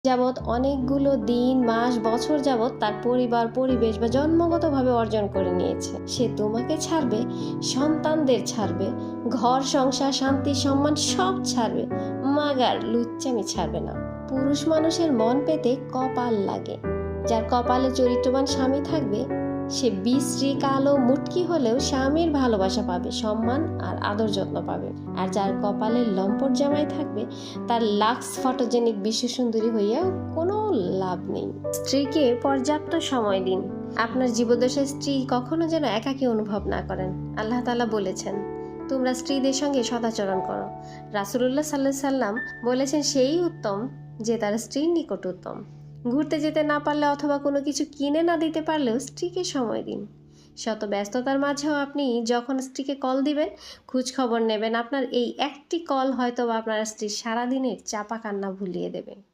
যাবৎ অনেকগুলো দিন, মাস, বছর যাবৎ তার পরিবার, পরিবেশ বা জন্মগতভাবে অর্জন করে নিয়েছে। সে তোমাকে ছাড়বে, সন্তানদের ছাড়বে, ঘর সংসার, শান্তি, সম্মান সব ছাড়বে, মাগার লুচ্চামি ছাড়বে না। পুরুষ মানুষের মন পেতে কপাল লাগে। যার কপালে চরিত্রবান স্বামী থাকবে, সে বিশ্রী, কালো, মুটকি হলেও স্বামীর ভালোবাসা পাবে, সম্মান আর আদর যত্ন পাবে। আর যার কপালে লম্পট জামাই থাকবে, তার লাক্স ফটোজেনিক বিশ্বসুন্দরী হইয়াও কোনো লাভ নেই। স্ত্রীকে পর্যাপ্ত সময় দিন। আপনার জীবদ্দশায় স্ত্রী কখনো যেন একাকী অনুভব না করেন। আল্লাহ তাআলা বলেছেন, তোমরা স্ত্রীদের সঙ্গে সদাচরণ করো। রাসূলুল্লাহ সাল্লাল্লাহু আলাইহি সাল্লাম বলেছেন, সেই উত্তম যে তার স্ত্রীর নিকট উত্তম। ঘুরতে যেতে না পারলে অথবা কোনো কিছু কিনে না দিতে পারলেও স্ত্রীকে সময় দিন। শত ব্যস্ততার মাঝেও আপনি যখন স্ত্রীকে কল দিবেন, খোঁজ খবর নেবেন, আপনার এই একটি কল হয়তো বা আপনার স্ত্রীর সারাদিনের চাপা কান্না ভুলিয়ে দেবে।